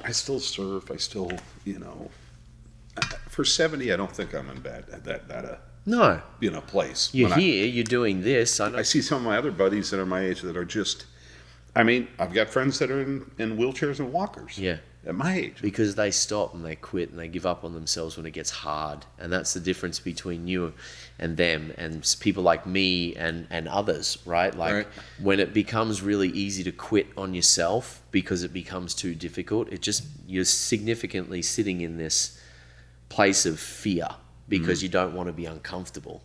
I still surf. I still, for 70, I don't think I'm in that No. place. You're here, you're doing this. I see some of my other buddies that are my age that are just, I've got friends that are in wheelchairs and walkers. Yeah. At my age. Because they stop and they quit and they give up on themselves when it gets hard. And that's the difference between you and them and people like me and others, right? Like when it becomes really easy to quit on yourself because it becomes too difficult, you're significantly sitting in this place of fear because you don't want to be uncomfortable.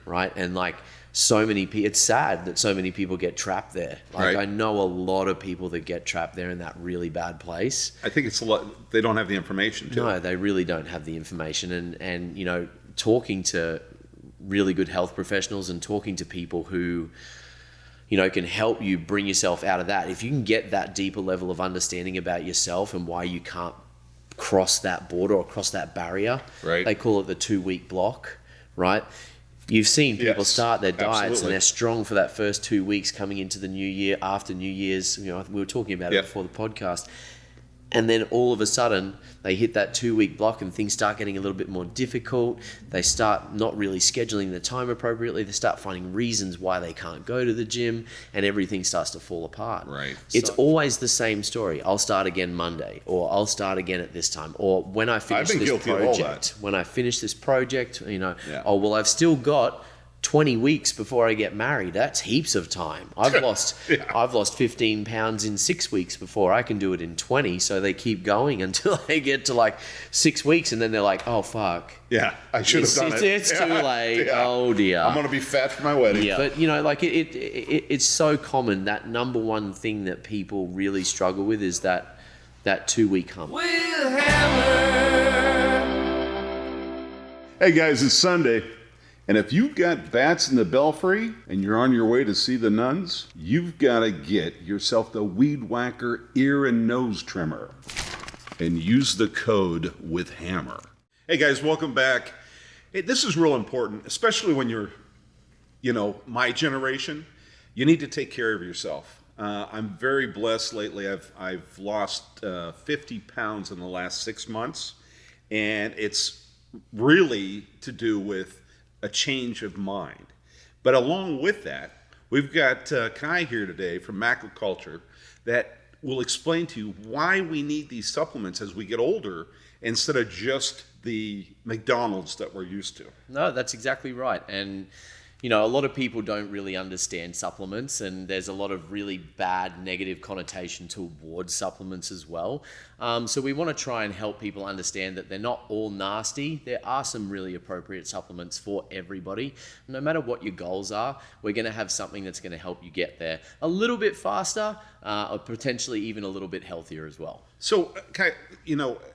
Right. And like so many people, it's sad that so many people get trapped there. Like I know a lot of people that get trapped there in that really bad place. I think it's a lot, they don't have the information too. No, they really don't have the information. And talking to really good health professionals and talking to people who, can help you bring yourself out of that. If you can get that deeper level of understanding about yourself and why you can't cross that border or cross that barrier, they call it the 2-week block, right? You've seen people start their diets and they're strong for that first 2 weeks coming into the new year, after New Year's. We were talking about it before the podcast. And then all of a sudden, they hit that 2-week block and things start getting a little bit more difficult. They start not really scheduling their time appropriately. They start finding reasons why they can't go to the gym and everything starts to fall apart. It's always the same story. I'll start again Monday, or I'll start again at this time, or when I finish this project, I've still got 20 weeks before I get married. That's heaps of time. I've lost 15 pounds in 6 weeks before I can do it in 20. So they keep going until they get to like 6 weeks and then they're like, oh fuck. Yeah, I should have done it. It's too late. Yeah. Oh dear. I'm going to be fat for my wedding. Yeah. But it's so common. That number one thing that people really struggle with is that 2-week hump. Hey guys, it's Sunday. And if you've got bats in the belfry and you're on your way to see the nuns, you've got to get yourself the Weed Whacker ear and nose trimmer and use the code WITHHAMMER. Hey guys, welcome back. Hey, this is real important, especially when you're, my generation. You need to take care of yourself. I'm very blessed lately. I've lost 50 pounds in the last 6 months, and it's really to do with a change of mind. But along with that, we've got Kye here today from Aquaculture that will explain to you why we need these supplements as we get older instead of just the McDonald's that we're used to. No, that's exactly right. And a lot of people don't really understand supplements, and there's a lot of really bad negative connotation towards supplements as well. So we want to try and help people understand that they're not all nasty. There are some really appropriate supplements for everybody. No matter what your goals are, we're going to have something that's going to help you get there a little bit faster, or potentially even a little bit healthier as well. So,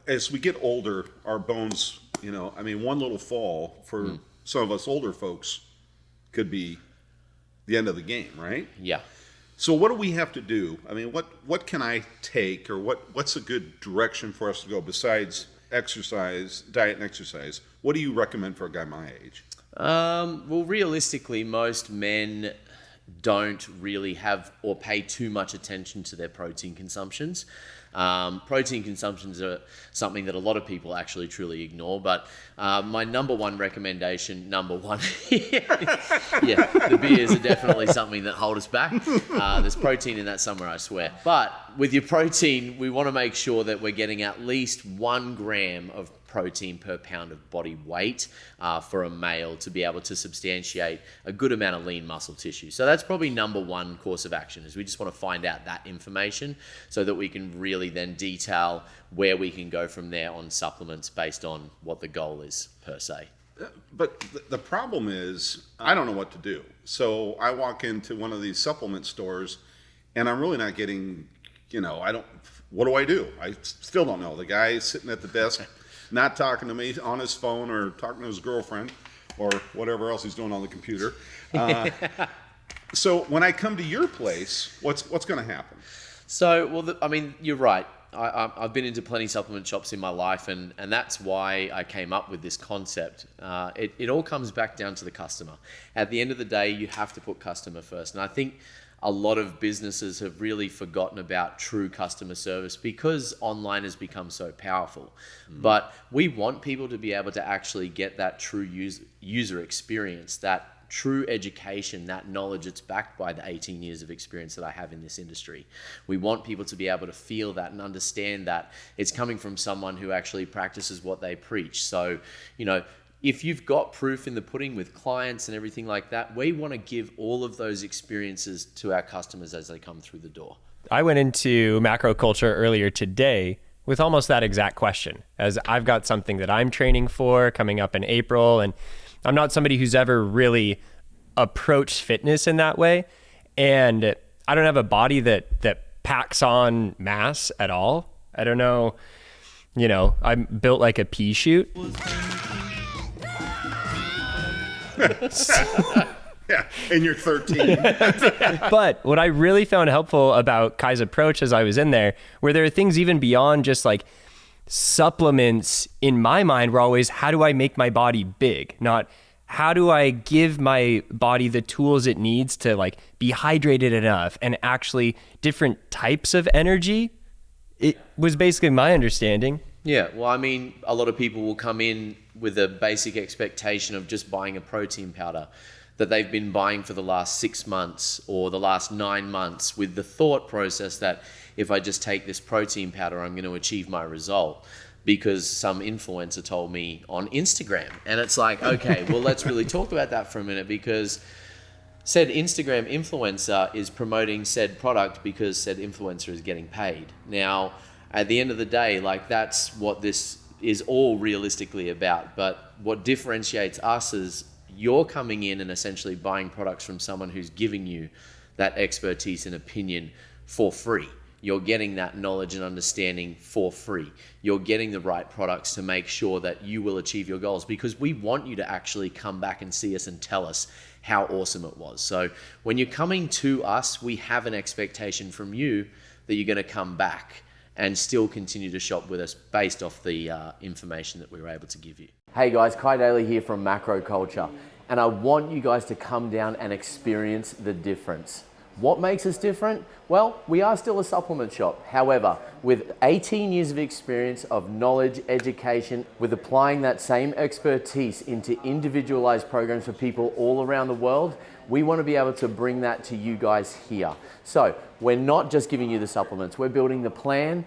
as we get older, our bones, one little fall for some of us older folks could be the end of the game, right? Yeah. So what do we have to do? What can I take, or what's a good direction for us to go besides exercise, diet and exercise? What do you recommend for a guy my age? Well, realistically, most men don't really have or pay too much attention to their protein consumptions. Protein consumptions are something that a lot of people actually truly ignore, but my number one recommendation, the beers are definitely something that hold us back. There's protein in that somewhere, I swear. But with your protein, we want to make sure that we're getting at least 1 gram of protein per pound of body weight for a male to be able to substantiate a good amount of lean muscle tissue. So that's probably number one course of action, is we just want to find out that information so that we can really then detail where we can go from there on supplements based on what the goal is per se. But the problem is, I don't know what to do. So I walk into one of these supplement stores and I'm really not getting, what do I do? I still don't know. The guy is sitting at the desk not talking to me on his phone or talking to his girlfriend or whatever else he's doing on the computer. So when I come to your place, what's going to happen? So, you're right. I've been into plenty of supplement shops in my life, and that's why I came up with this concept. It all comes back down to the customer. At the end of the day, you have to put customer first. And I think a lot of businesses have really forgotten about true customer service because online has become so powerful. But we want people to be able to actually get that true user experience, that true education, that knowledge that's backed by the 18 years of experience that I have in this industry. We want people to be able to feel that and understand that it's coming from someone who actually practices what they preach. So, if you've got proof in the pudding with clients and everything like that, we want to give all of those experiences to our customers as they come through the door. I went into macro culture earlier today with almost that exact question, as I've got something that I'm training for coming up in April, and I'm not somebody who's ever really approached fitness in that way. And I don't have a body that packs on mass at all. I don't know, I'm built like a pea shoot. Yeah, and you're 13. But what I really found helpful about Kye's approach as I was in there, where there are things even beyond just like supplements in my mind were always, how do I make my body big? Not how do I give my body the tools it needs to like be hydrated enough, and actually different types of energy. It was basically my understanding. Yeah, well, I mean, a lot of people will come in with a basic expectation of just buying a protein powder that they've been buying for the last 6 months or the last 9 months, with the thought process that if I just take this protein powder, I'm going to achieve my result because some influencer told me on Instagram. And it's like, okay, well, let's really talk about that for a minute, because said Instagram influencer is promoting said product because said influencer is getting paid. Now, at the end of the day, like, that's what this is all realistically about. But what differentiates us is you're coming in and essentially buying products from someone who's giving you that expertise and opinion for free. You're getting that knowledge and understanding for free. You're getting the right products to make sure that you will achieve your goals, because we want you to actually come back and see us and tell us how awesome it was. So when you're coming to us, we have an expectation from you that you're going to come back and still continue to shop with us based off the information that we were able to give you. Hey guys, Kye Daley here from Macro Culture, and I want you guys to come down and experience the difference. What makes us different? Well, we are still a supplement shop. However, with 18 years of experience of knowledge, education, with applying that same expertise into individualized programs for people all around the world, we want to be able to bring that to you guys here. So we're not just giving you the supplements, we're building the plan,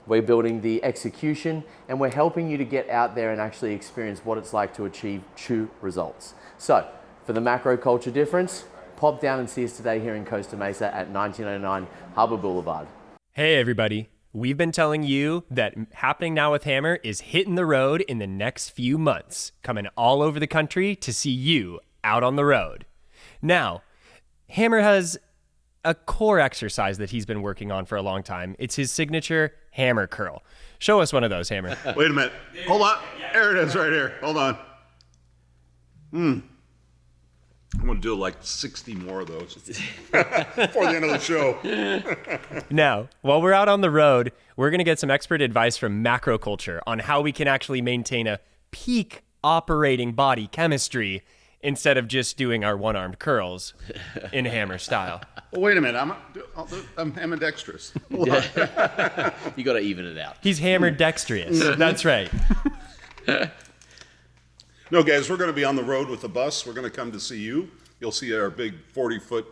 we're building the execution, and we're helping you to get out there and actually experience what it's like to achieve true results. So for the macro culture difference, pop down and see us today here in Costa Mesa at 1909 Harbor Blvd. Hey everybody, we've been telling you that Happening Now with Hammer is hitting the road in the next few months, coming all over the country to see you out on the road. Now, Hammer has a core exercise that he's been working on for a long time. It's his signature hammer curl. Show us one of those, Hammer. Wait a minute. Hold on. There it is right here. Hold on. I'm going to do like 60 more of those before the end of the show. Now, while we're out on the road, we're going to get some expert advice from Macro Culture on how we can actually maintain a peak operating body chemistry instead of just doing our one-armed curls in hammer style. Well, wait a minute. I'm ambidextrous. You got to even it out. He's hammer dexterous. That's right. No, guys, we're going to be on the road with the bus. We're going to come to see you. You'll see our big 40-foot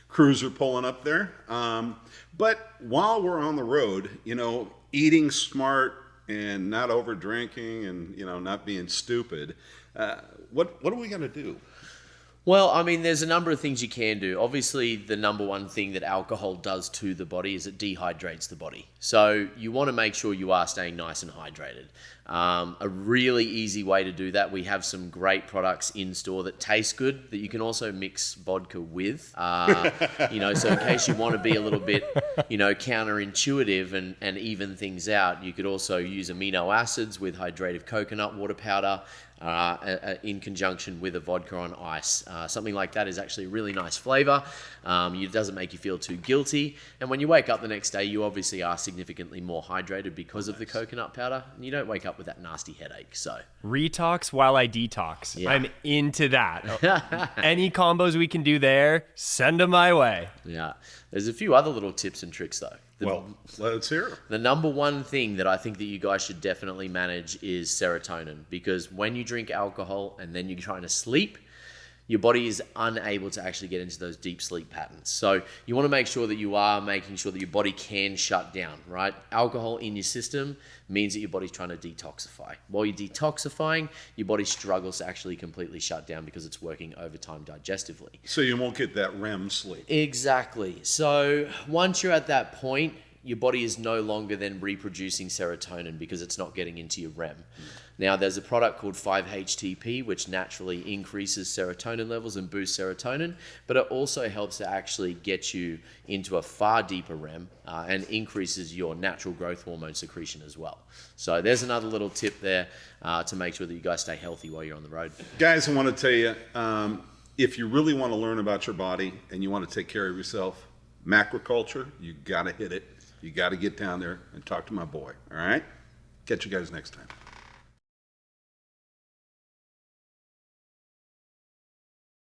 cruiser pulling up there. But while we're on the road, eating smart and not over drinking and, not being stupid, what are we going to do? Well, I mean, there's a number of things you can do. Obviously, the number one thing that alcohol does to the body is it dehydrates the body. So you want to make sure you are staying nice and hydrated. A really easy way to do that, we have some great products in store that taste good that you can also mix vodka with. So in case you want to be a little bit counterintuitive and even things out. You could also use amino acids with hydrated coconut water powder in conjunction with a vodka on ice. Something like that is actually a really nice flavor. It doesn't make you feel too guilty. And when you wake up the next day, you obviously are significantly more hydrated because of the coconut powder. And you don't wake up with that nasty headache. So Retox while I detox. Yeah. I'm into that. Any combos we can do there, send them my way. yeah, there's a few other little tips and tricks though. Well, let's hear it. The number one thing that I think that you guys should definitely manage is serotonin, because when you drink alcohol and then you're trying to sleep, your body is unable to actually get into those deep sleep patterns. So you want to make sure that you are making sure that your body can shut down, right? Alcohol in your system means that your body's trying to detoxify. While you're detoxifying, your body struggles to actually completely shut down because it's working overtime digestively. So you won't get that REM sleep. Exactly. So once you're at that point, your body is no longer then reproducing serotonin because it's not getting into your REM. Now, there's a product called 5-HTP, which naturally increases serotonin levels and boosts serotonin, but it also helps to actually get you into a far deeper REM and increases your natural growth hormone secretion as well. So there's another little tip there to make sure that you guys stay healthy while you're on the road. Guys, I want to tell you, if you really want to learn about your body and you want to take care of yourself, macroculture, you got to hit it. You got to get down there and talk to my boy, all right? Catch you guys next time.